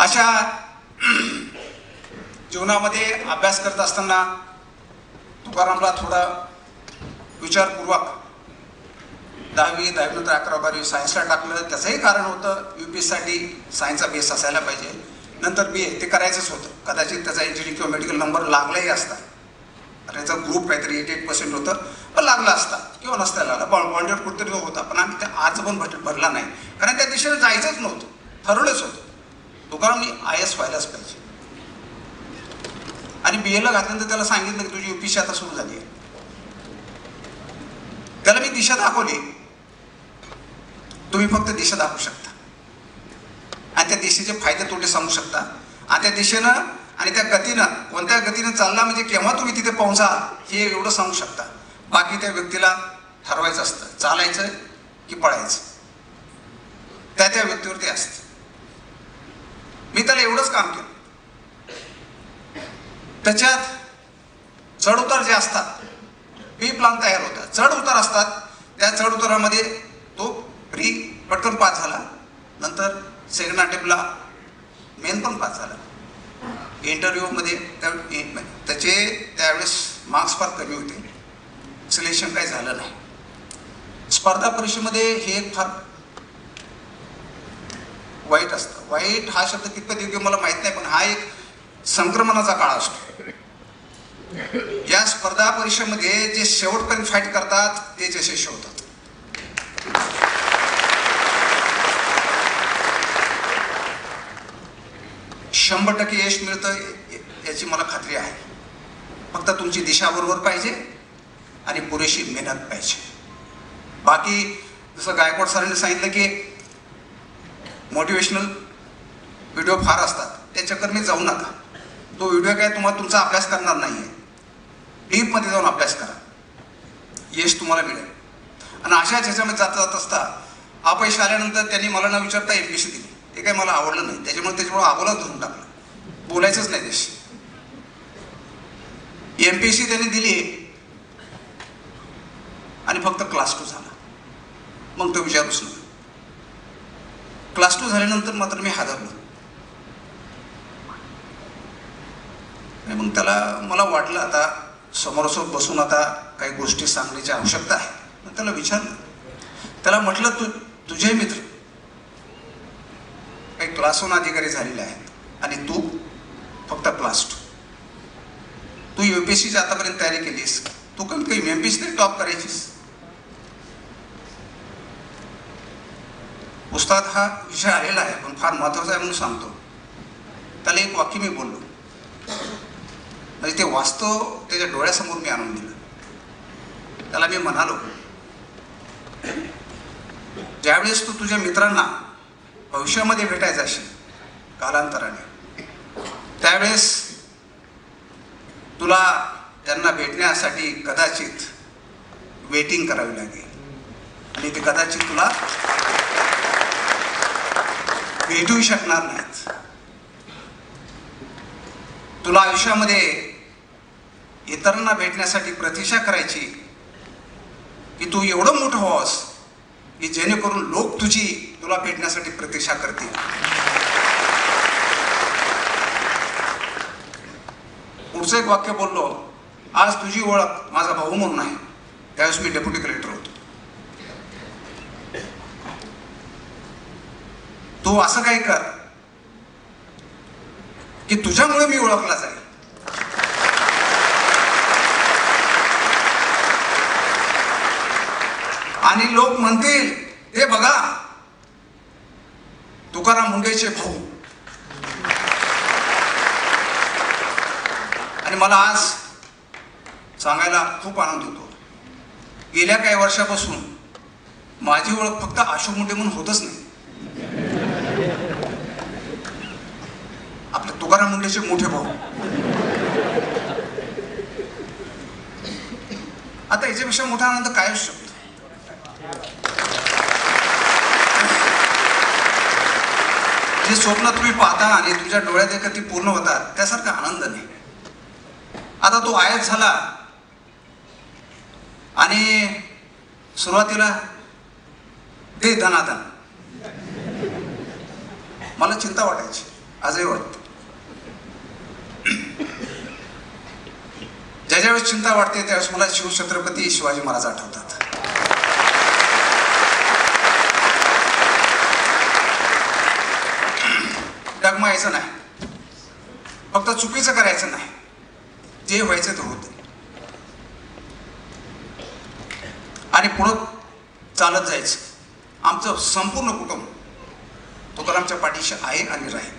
अशा जीवनामध्ये अभ्यास करत असताना तुकारामला थोडा विचारपूर्वक 10वी नंतर 11वी 12वी सायन्सला टाकलं. त्याचंही कारण होतं UPSCसाठी सायन्सचा बेस असायला पाहिजे. नंतर BA ते करायचंच होतं. कदाचित त्याचा इंजिनिअरिंग किंवा मेडिकल नंबर लागलाही असता. त्याचा ग्रुप काहीतरी 88% होतं, पण लागला असता किंवा नसता लागला. बॉन्डेड कुठेतरी होता, पण आम्ही त्या आज पण भरला नाही, कारण त्या दिशेने जायचंच नव्हतं. ठरवलंच होतं तुकाराम मी IAS व्हायलाच पाहिजे. आणि BAला घातल्यानंतर त्याला सांगितलं की तुझी UPSC आता सुरू झाली आहे. त्याला मी दिशा दाखवली. तुम्ही फक्त दिशा दाखवू शकता आणि त्या दिशेचे फायदे तोटे सांगू शकता आणि त्या दिशेनं आणि त्या गतीनं कोणत्या गतीनं चालला म्हणजे केव्हा तुम्ही तिथे पोहोचा हे एवढं सांगू शकता. बाकी त्या व्यक्तीला ठरवायचं असतं चालायचं की पळायचं. त्या व्यक्तीवरती असतं. मी त्याला एवढंच काम केलं. त्याच्यात चढ उतार जे असतात बी प्लान तयार होता. चढ उतार असतात. त्या चढ उतारामध्ये तो प्री पटकन पास झाला. नंतर सेकंड अटेम्प्टला मेन पण पास झाला. इंटरव्ह्यूमध्ये त्याचे त्यावेळेस मार्क्स फार कमी होते. सिलेक्शन काही झालं नाही. स्पर्धा परीक्षेमध्ये हे एक फार वाईट असतं. वाईट हा शब्द कितपत योग्य मला माहीत नाही, पण हा एक संक्रमणाचा काळ असतो. या स्पर्धा परीक्षेमध्ये जे शेवटपर्यंत फाईट करतात तेच यशस्वी होतात. शंभर टक्के यश मिळतं याची मला खात्री आहे. फक्त तुमची दिशा बरोबर पाहिजे आणि पुरेशी मेहनत पाहिजे. बाकी जसं गायकवाड सरांनी सांगितलं की मोटिवेशनल व्हिडिओ फार असतात, त्या चक्करने जाऊ नका. तो व्हिडिओ काय तुम्हाला तुमचा अभ्यास करणार नाही आहे. डीपमध्ये जाऊन अभ्यास करा, यश तुम्हाला मिळेल. आणि अशाच ह्याच्यामध्ये जात असता अपयश आल्यानंतर त्यांनी मला न विचारता MPSC दिली. ते काही मला आवडलं नाही, त्याच्यामुळे आबोला धरून टाकलं. बोलायचंच नाही त्याशी. MPSC त्यांनी दिली आणि फक्त क्लास 2 झाला. मग तो विचारूच नका. क्लास 2 झाल्यानंतर मात्र मी हादरलो. आणि मग मला वाटलं आता समोरासमोर बसून आता काही गोष्टी सांगण्याची आवश्यकता आहे. मग त्याला विचारलं. त्याला म्हटलं तुझे मित्र काही क्लास 1 अधिकारी झालेले आहेत आणि तू फक्त क्लास 2. तू UPSCची आतापर्यंत तयारी केलीस, तू कमीत कमी MPSC टॉप करायचीस. उस्ताद हा विषय आलेला आहे, पण फार महत्त्वाचा आहे म्हणून सांगतो. त्याला एक वाक्य मी बोललो, म्हणजे ते वास्तव त्याच्या डोळ्यासमोर मी आणून दिलं. त्याला मी म्हणालो, ज्यावेळेस तू तुझ्या मित्रांना भविष्यामध्ये भेटायचं असेल कालांतराने, त्यावेळेस तुला त्यांना भेटण्यासाठी कदाचित वेटिंग करावी लागेल आणि ते कदाचित तुला भेटू शकणार नाहीत. तुला आयुष्यामध्ये इतरांना भेटण्यासाठी प्रतीक्षा करायची की तू एवढं मोठं व्हावंस की जेणेकरून लोक तुला भेटण्यासाठी प्रतीक्षा करतील. पुढचं एक वाक्य बोललो, आज तुझी ओळख माझा भाऊ म्हणून आहे. त्यावेळेस मी डेप्युटी कलेक्टर होतो. तू असं काही कर की तुझ्यामुळे मी ओळखला जाईल. आणि लोक म्हणतील हे बघा तुकाराम मुंडेचे भाऊ. आणि मला आज सांगायला खूप आनंद होतो, गेल्या काही वर्षापासून माझी ओळख फक्त अशोक मुंडे म्हणून होतच नाही, आपले तुकाराम मुंडेचे मोठे भाऊ. आता याच्यापेक्षा मोठा आनंद काय असू शकतो. जे स्वप्न तुम्ही पाहता आणि तुमच्या डोळ्यात एका ती पूर्ण होतात त्यासारखा आनंद नाही. आता तो IAS झाला आणि सुरुवातीला दे धनाधन मला चिंता वाटायची. आजही वाटतं. ज्यावेळेस चिंता वाटते त्यावेळेस मला शिवछत्रपती शिवाजी महाराज आठवतात. डगमायचं नाही, फक्त चुकीचं करायचं नाही, जे व्हायचं ते होतं आणि पुढं चालत जायचं. आमचं संपूर्ण कुटुंब तुकारामच्या पाठीशी आहे आणि राहील.